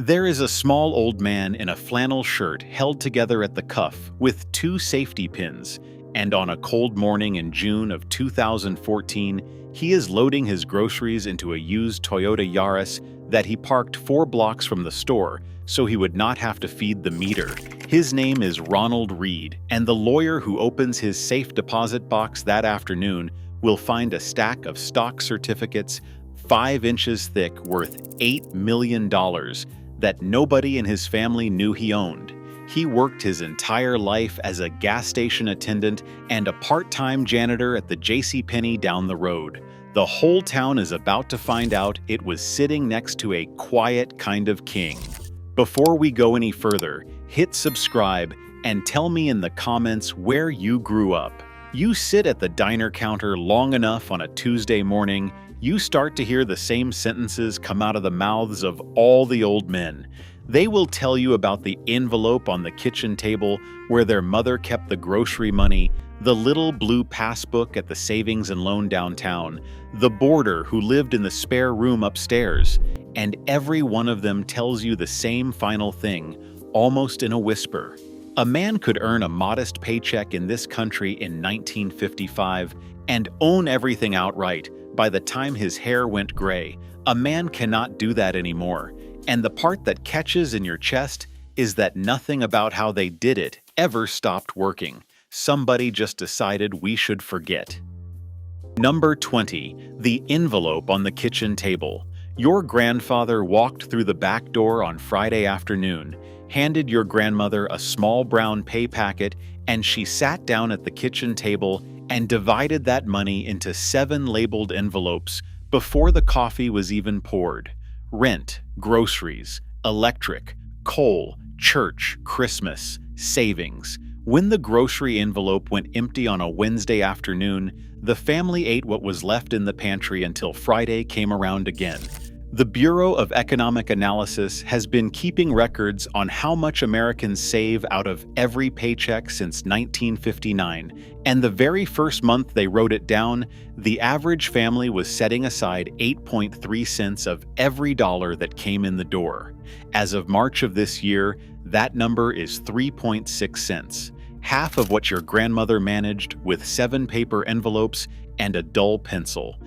There is a small old man in a flannel shirt held together at the cuff with two safety pins, and on a cold morning in June of 2014, he is loading his groceries into a used Toyota Yaris that he parked 4 blocks from the store so he would not have to feed the meter. His name is Ronald Read, and the lawyer who opens his safe deposit box that afternoon will find a stack of stock certificates 5 inches thick worth $8 million that nobody in his family knew he owned. He worked his entire life as a gas station attendant and a part-time janitor at the JCPenney down the road. The whole town is about to find out it was sitting next to a quiet kind of king. Before we go any further, hit subscribe and tell me in the comments where you grew up. You sit at the diner counter long enough on a Tuesday morning, you start to hear the same sentences come out of the mouths of all the old men. They will tell you about the envelope on the kitchen table where their mother kept the grocery money, the little blue passbook at the savings and loan downtown, the boarder who lived in the spare room upstairs, and every one of them tells you the same final thing, almost in a whisper. A man could earn a modest paycheck in this country in 1955 and own everything outright by the time his hair went gray. A man cannot do that anymore. And the part that catches in your chest is that nothing about how they did it ever stopped working. Somebody just decided we should forget. Number 20. The envelope on the kitchen table. Your grandfather walked through the back door on Friday afternoon, handed your grandmother a small brown pay packet, and she sat down at the kitchen table and divided that money into 7 labeled envelopes before the coffee was even poured. Rent, groceries, electric, coal, church, Christmas, savings. When the grocery envelope went empty on a Wednesday afternoon, the family ate what was left in the pantry until Friday came around again. The Bureau of Economic Analysis has been keeping records on how much Americans save out of every paycheck since 1959, and the very first month they wrote it down, the average family was setting aside 8.3 cents of every dollar that came in the door. As of March of this year, that number is 3.6 cents, half of what your grandmother managed with 7 paper envelopes and a dull pencil.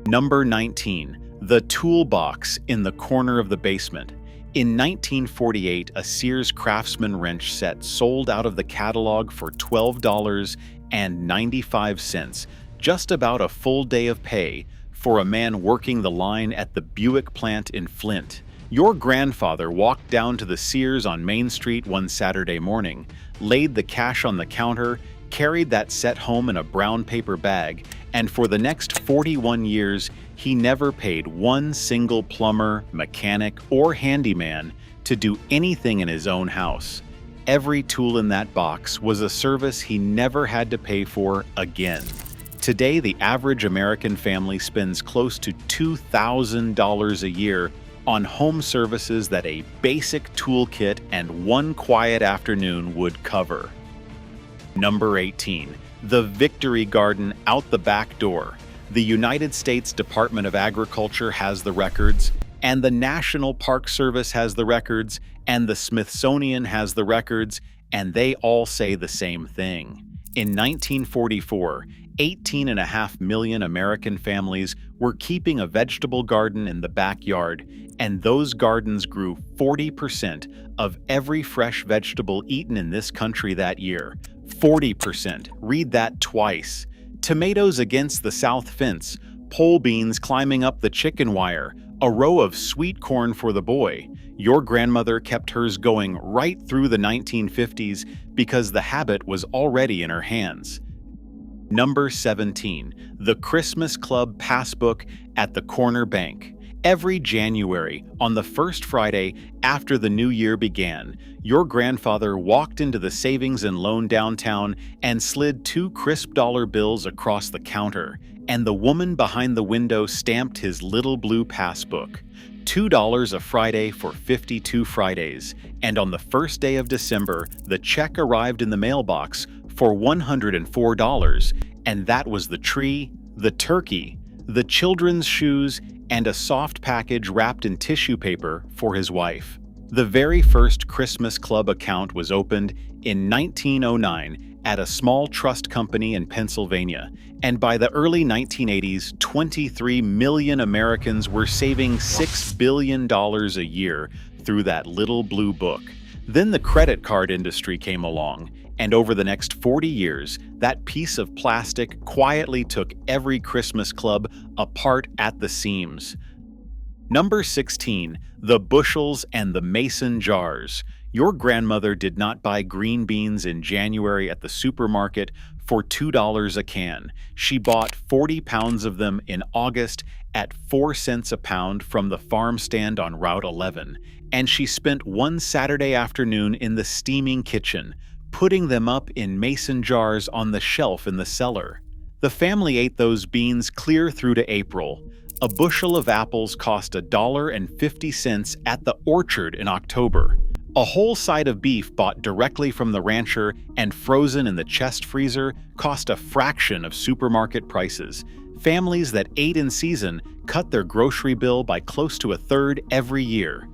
Number 19. The toolbox in the corner of the basement. In 1948, a Sears Craftsman wrench set sold out of the catalog for $12.95, just about a full day of pay for a man working the line at the Buick plant in Flint. Your grandfather walked down to the Sears on Main Street one Saturday morning, laid the cash on the counter, carried that set home in a brown paper bag, and for the next 41 years, he never paid one single plumber, mechanic, or handyman to do anything in his own house. Every tool in that box was a service he never had to pay for again. Today, the average American family spends close to $2,000 a year on home services that a basic toolkit and one quiet afternoon would cover. Number 18. The Victory Garden out the back door. The United States Department of Agriculture has the records, and the National Park Service has the records, and the Smithsonian has the records, and they all say the same thing. In 1944, 18.5 million American families were keeping a vegetable garden in the backyard, and those gardens grew 40% of every fresh vegetable eaten in this country that year. 40%. Read that twice. Tomatoes against the south fence, pole beans climbing up the chicken wire, a row of sweet corn for the boy. Your grandmother kept hers going right through the 1950s because the habit was already in her hands. Number 17. The Christmas Club passbook at the corner bank. Every January, on the first Friday after the new year began, your grandfather walked into the savings and loan downtown and slid 2 crisp dollar bills across the counter, and the woman behind the window stamped his little blue passbook. $2 a Friday for 52 Fridays, and on the first day of December, the check arrived in the mailbox for $104, and that was the tree, the turkey, the children's shoes, and a soft package wrapped in tissue paper for his wife. The very first Christmas Club account was opened in 1909 at a small trust company in Pennsylvania, and by the early 1980s, 23 million Americans were saving $6 billion a year through that little blue book. Then the credit card industry came along, and over the next 40 years, that piece of plastic quietly took every Christmas club apart at the seams. Number 16, the bushels and the mason jars. Your grandmother did not buy green beans in January at the supermarket for $2 a can. She bought 40 pounds of them in August at 4 cents a pound from the farm stand on Route 11. And she spent one Saturday afternoon in the steaming kitchen, putting them up in mason jars on the shelf in the cellar. The family ate those beans clear through to April. A bushel of apples cost $1.50 at the orchard in October. A whole side of beef bought directly from the rancher and frozen in the chest freezer cost a fraction of supermarket prices. Families that ate in season cut their grocery bill by close to a third every year.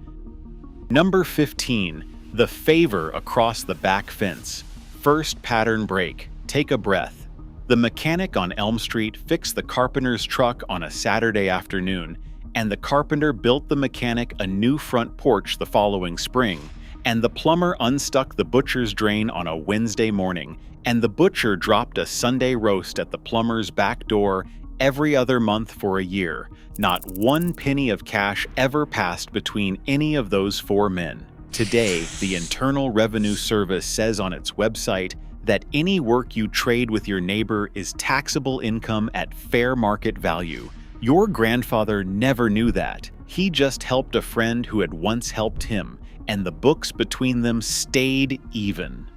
Number 15, the favor across the back fence. First pattern break. Take a breath. The mechanic on Elm Street fixed the carpenter's truck on a Saturday afternoon, and the carpenter built the mechanic a new front porch the following spring, and the plumber unstuck the butcher's drain on a Wednesday morning, and the butcher dropped a Sunday roast at the plumber's back door every other month for a year. Not one penny of cash ever passed between any of those four men. Today, the Internal Revenue Service says on its website that any work you trade with your neighbor is taxable income at fair market value. Your grandfather never knew that. He just helped a friend who had once helped him, and the books between them stayed even.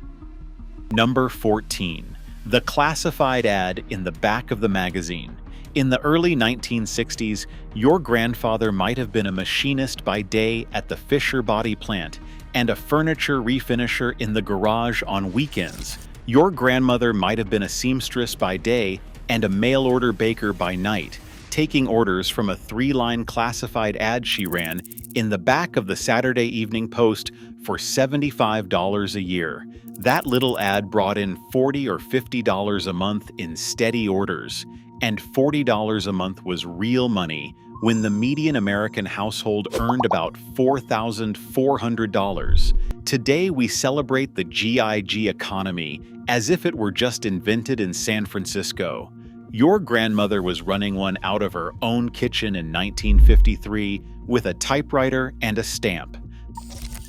Number 14. The classified ad in the back of the magazine. In the early 1960s, your grandfather might have been a machinist by day at the Fisher Body plant and a furniture refinisher in the garage on weekends. Your grandmother might have been a seamstress by day and a mail-order baker by night, taking orders from a 3-line classified ad she ran in the back of the Saturday Evening Post for $75 a year. That little ad brought in $40 or $50 a month in steady orders, and $40 a month was real money when the median American household earned about $4,400. Today, we celebrate the GIG economy as if it were just invented in San Francisco. Your grandmother was running one out of her own kitchen in 1953 with a typewriter and a stamp.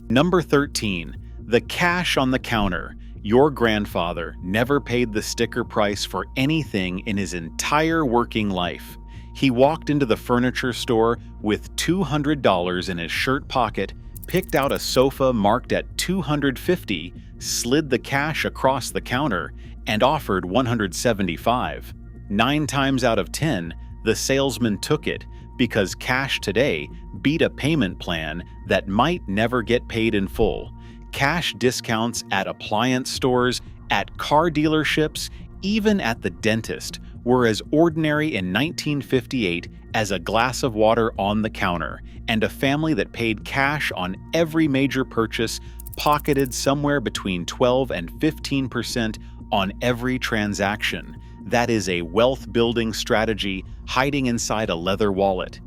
Number 13. The cash on the counter. Your grandfather never paid the sticker price for anything in his entire working life. He walked into the furniture store with $200 in his shirt pocket, picked out a sofa marked at $250, slid the cash across the counter, and offered $175. 9 times out of 10, the salesman took it because cash today beat a payment plan that might never get paid in full. Cash discounts at appliance stores, at car dealerships, even at the dentist were as ordinary in 1958 as a glass of water on the counter, and a family that paid cash on every major purchase pocketed somewhere between 12 and 15% on every transaction. That is a wealth-building strategy hiding inside a leather wallet.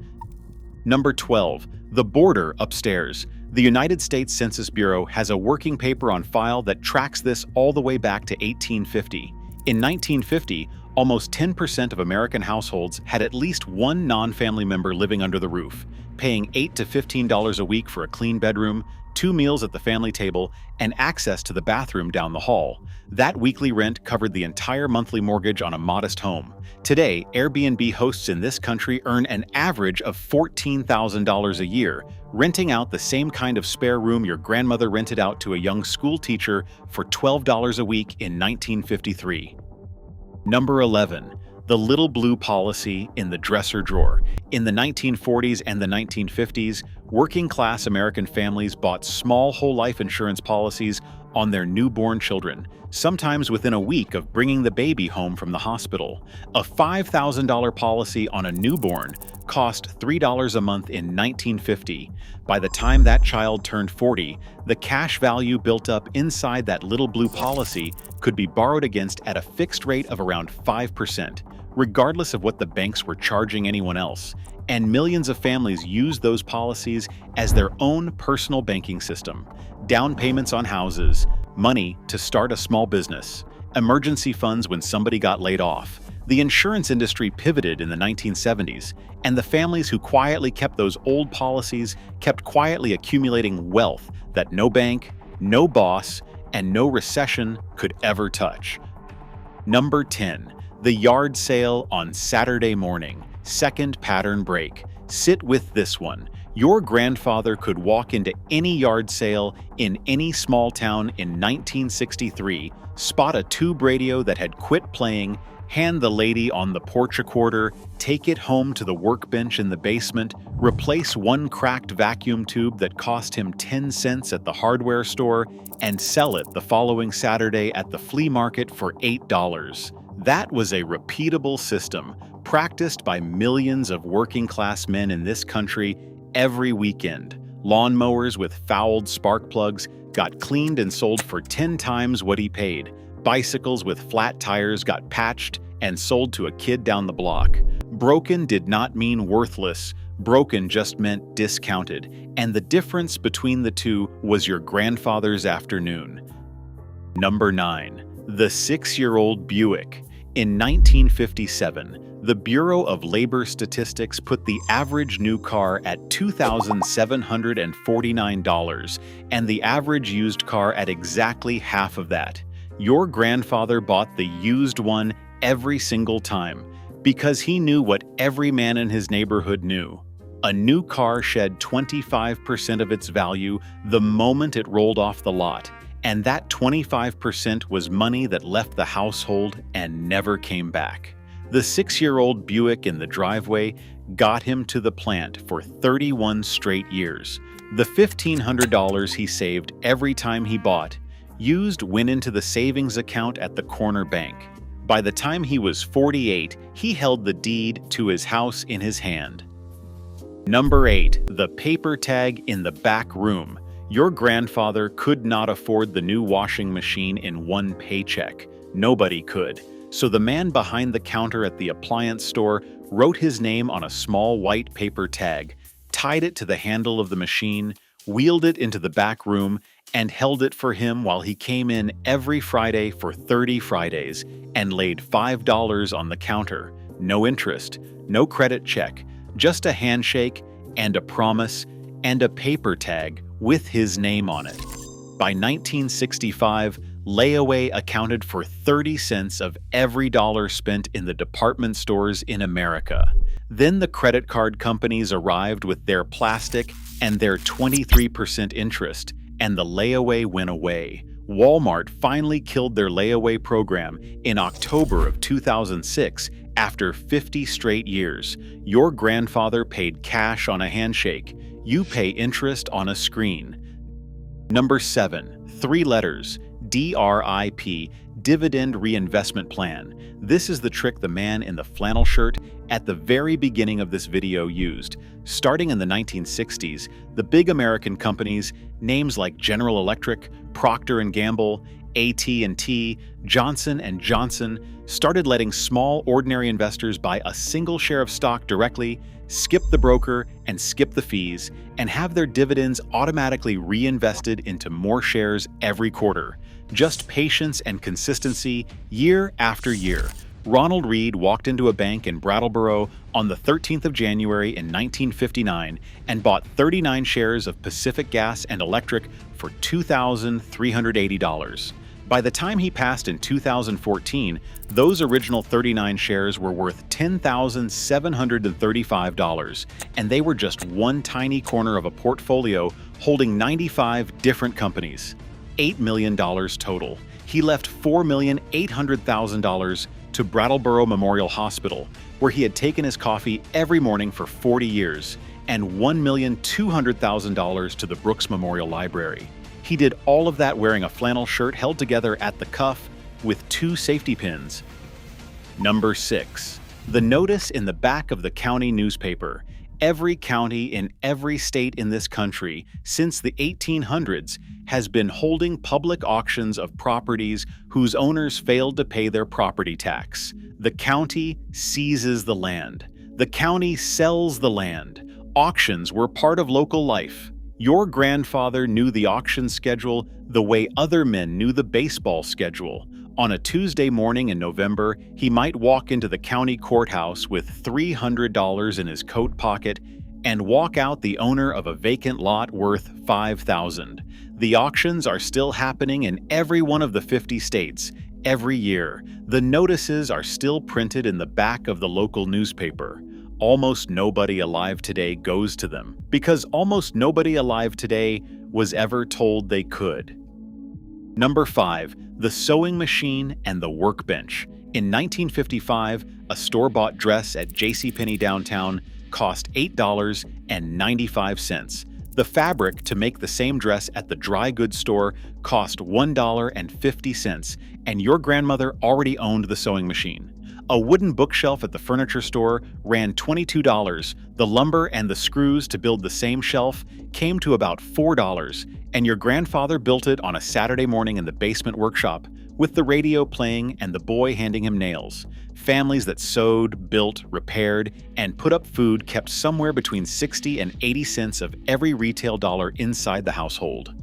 Number 12. The border upstairs. The United States Census Bureau has a working paper on file that tracks this all the way back to 1850. In 1950, almost 10% of American households had at least one non-family member living under the roof, paying $8 to $15 a week for a clean bedroom, 2 meals at the family table, and access to the bathroom down the hall. That weekly rent covered the entire monthly mortgage on a modest home. Today, Airbnb hosts in this country earn an average of $14,000 a year, renting out the same kind of spare room your grandmother rented out to a young school teacher for $12 a week in 1953. Number 11. The little blue policy in the dresser drawer. In the 1940s and the 1950s, working-class American families bought small whole life insurance policies on their newborn children, sometimes within a week of bringing the baby home from the hospital. A $5,000 policy on a newborn cost $3 a month in 1950. By the time that child turned 40, the cash value built up inside that little blue policy could be borrowed against at a fixed rate of around 5%, regardless of what the banks were charging anyone else. And millions of families used those policies as their own personal banking system. Down payments on houses, money to start a small business, emergency funds when somebody got laid off. The insurance industry pivoted in the 1970s, and the families who quietly kept those old policies kept quietly accumulating wealth that no bank, no boss, and no recession could ever touch. Number 10. The yard sale on Saturday morning. Second pattern break. Sit with this one. Your grandfather could walk into any yard sale in any small town in 1963, spot a tube radio that had quit playing, hand the lady on the porch a quarter, take it home to the workbench in the basement, replace one cracked vacuum tube that cost him 10 cents at the hardware store, and sell it the following Saturday at the flea market for $8. That was a repeatable system, practiced by millions of working-class men in this country every weekend. Lawnmowers with fouled spark plugs got cleaned and sold for 10 times what he paid. Bicycles with flat tires got patched and sold to a kid down the block. Broken did not mean worthless. Broken just meant discounted. And the difference between the two was your grandfather's afternoon. Number 9. The 6-year-old Buick. In 1957, the Bureau of Labor Statistics put the average new car at $2,749 and the average used car at exactly half of that. Your grandfather bought the used one every single time because he knew what every man in his neighborhood knew. A new car shed 25% of its value the moment it rolled off the lot. And that 25% was money that left the household and never came back. The 6-year-old Buick in the driveway got him to the plant for 31 straight years. The $1,500 he saved every time he bought, used went into the savings account at the corner bank. By the time he was 48, he held the deed to his house in his hand. Number 8. The paper tag in the back room. Your grandfather could not afford the new washing machine in one paycheck. Nobody could. So the man behind the counter at the appliance store wrote his name on a small white paper tag, tied it to the handle of the machine, wheeled it into the back room, and held it for him while he came in every Friday for 30 Fridays and laid $5 on the counter. No interest, no credit check, just a handshake and a promise and a paper tag with his name on it. By 1965, layaway accounted for 30 cents of every dollar spent in the department stores in America. Then the credit card companies arrived with their plastic and their 23% interest, and the layaway went away. Walmart finally killed their layaway program in October of 2006 after 50 straight years. Your grandfather paid cash on a handshake. You pay interest on a screen. Number 7. 3 letters. DRIP, Dividend Reinvestment Plan. This is the trick the man in the flannel shirt at the very beginning of this video used. Starting in the 1960s, the big American companies, names like General Electric, Procter & Gamble, AT&T, Johnson & Johnson, started letting small, ordinary investors buy a single share of stock directly, skip the broker and skip the fees, and have their dividends automatically reinvested into more shares every quarter. Just patience and consistency year after year. Ronald Read walked into a bank in Brattleboro on the 13th of January in 1959 and bought 39 shares of Pacific Gas and Electric for $2,380. By the time he passed in 2014, those original 39 shares were worth $10,735, and they were just one tiny corner of a portfolio holding 95 different companies. $8 million total. He left $4,800,000 to Brattleboro Memorial Hospital, where he had taken his coffee every morning for 40 years, and $1,200,000 to the Brooks Memorial Library. He did all of that wearing a flannel shirt held together at the cuff with 2 safety pins. Number 6. The notice in the back of the county newspaper. Every county in every state in this country since the 1800s has been holding public auctions of properties whose owners failed to pay their property tax. The county seizes the land. The county sells the land. Auctions were part of local life. Your grandfather knew the auction schedule the way other men knew the baseball schedule. On a Tuesday morning in November, he might walk into the county courthouse with $300 in his coat pocket and walk out the owner of a vacant lot worth $5,000. The auctions are still happening in every one of the 50 states. Every year, the notices are still printed in the back of the local newspaper. Almost nobody alive today goes to them because almost nobody alive today was ever told they could. Number 5. The sewing machine and the workbench. In 1955, a store-bought dress at JCPenney downtown cost $8.95. The fabric to make the same dress at the dry goods store cost $1.50, and your grandmother already owned the sewing machine. A wooden bookshelf at the furniture store ran $22. The lumber and the screws to build the same shelf came to about $4, and your grandfather built it on a Saturday morning in the basement workshop, with the radio playing and the boy handing him nails. Families that sewed, built, repaired, and put up food kept somewhere between 60 and 80 cents of every retail dollar inside the household.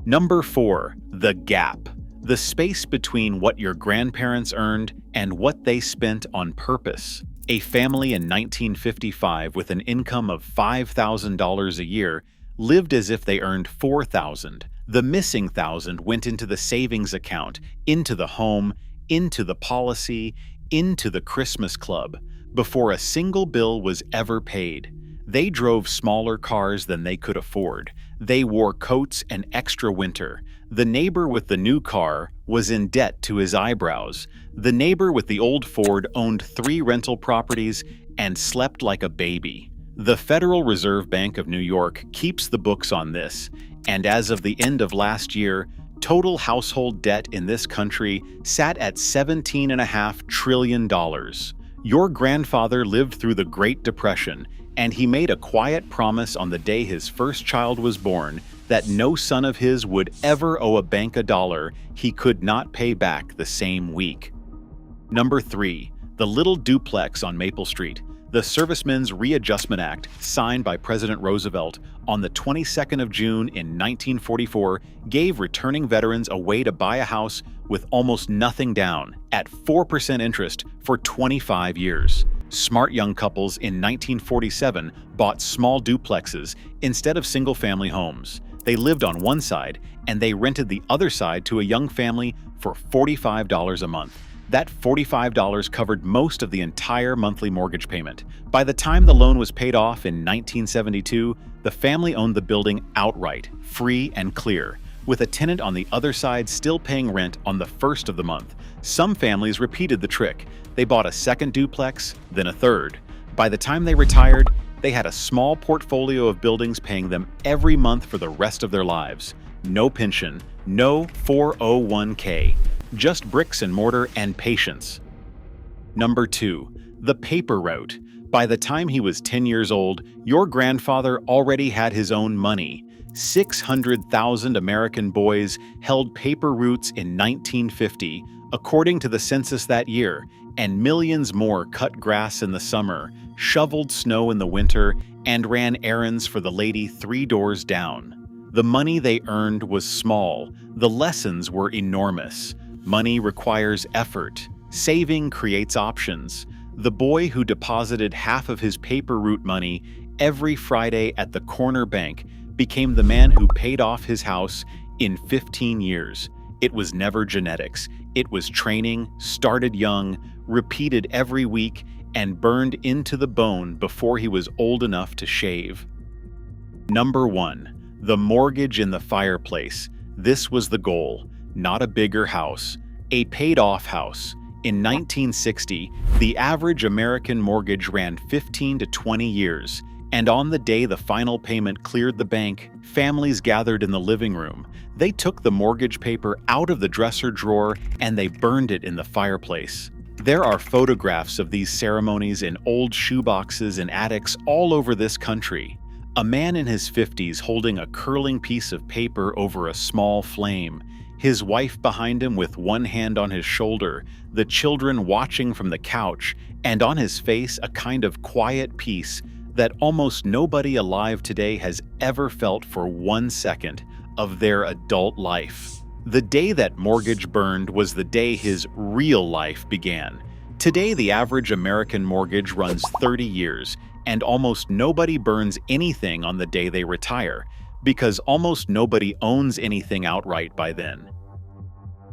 Number 4. The gap. The space between what your grandparents earned and what they spent on purpose. A family in 1955 with an income of $5,000 a year lived as if they earned $4,000. The missing $1,000 went into the savings account, into the home, into the policy, into the Christmas club, before a single bill was ever paid. They drove smaller cars than they could afford. They wore coats and extra winter. The neighbor with the new car was in debt to his eyebrows. The neighbor with the old Ford owned 3 rental properties and slept like a baby. The Federal Reserve Bank of New York keeps the books on this, and as of the end of last year, total household debt in this country sat at $17.5 trillion. Your grandfather lived through the Great Depression, and he made a quiet promise on the day his first child was born that no son of his would ever owe a bank $1 he could not pay back the same week. Number 3. The little duplex on Maple Street. The Servicemen's Readjustment Act, signed by President Roosevelt on the 22nd of June in 1944, gave returning veterans a way to buy a house with almost nothing down, at 4% interest for 25 years. Smart young couples in 1947 bought small duplexes instead of single-family homes. They lived on one side, and they rented the other side to a young family for $45 a month. That $45 covered most of the entire monthly mortgage payment. By the time the loan was paid off in 1972, the family owned the building outright, free and clear, with a tenant on the other side still paying rent on the first of the month. Some families repeated the trick. They bought a second duplex, then a third. By the time they retired, they had a small portfolio of buildings paying them every month for the rest of their lives. No pension, no 401k. Just bricks and mortar and patience. Number 2. The paper route. By the time he was 10 years old, your grandfather already had his own money. 600,000 American boys held paper routes in 1950, according to the census that year, and millions more cut grass in the summer, shoveled snow in the winter, and ran errands for the lady 3 doors down. The money they earned was small. The lessons were enormous. Money requires effort. Saving creates options. The boy who deposited half of his paper route money every Friday at the corner bank became the man who paid off his house in 15 years. It was never genetics. It was training, started young, repeated every week, and burned into the bone before he was old enough to shave. Number 1. The mortgage in the fireplace. This was the goal. Not a bigger house, a paid-off house. In 1960, the average American mortgage ran 15 to 20 years. And on the day the final payment cleared the bank, families gathered in the living room. They took the mortgage paper out of the dresser drawer and they burned it in the fireplace. There are photographs of these ceremonies in old shoeboxes and attics all over this country. A man in his 50s holding a curling piece of paper over a small flame, his wife behind him with one hand on his shoulder, the children watching from the couch, and on his face a kind of quiet peace that almost nobody alive today has ever felt for 1 second of their adult life. The day that mortgage burned was the day his real life began. Today, the average American mortgage runs 30 years, and almost nobody burns anything on the day they retire, because almost nobody owns anything outright by then.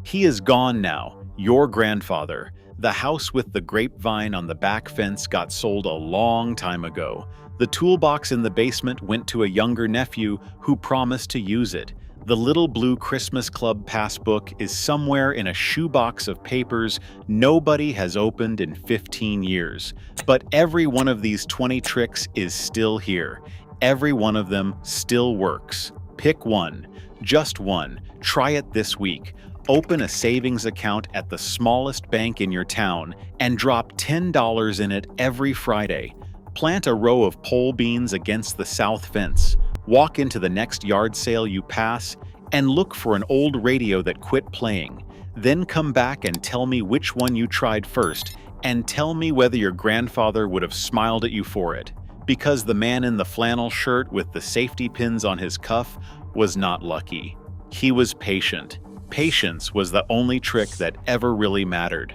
He is gone now, your grandfather. The house with the grapevine on the back fence got sold a long time ago. The toolbox in the basement went to a younger nephew who promised to use it. The little blue Christmas Club passbook is somewhere in a shoebox of papers nobody has opened in 15 years. But every one of these 20 tricks is still here. Every one of them still works. Pick one, just one. Try it this week. Open a savings account at the smallest bank in your town and drop $10 in it every Friday. Plant a row of pole beans against the south fence. Walk into the next yard sale you pass and look for an old radio that quit playing. Then come back and tell me which one you tried first, and tell me whether your grandfather would have smiled at you for it. Because the man in the flannel shirt with the safety pins on his cuff was not lucky. He was patient. Patience was the only trick that ever really mattered.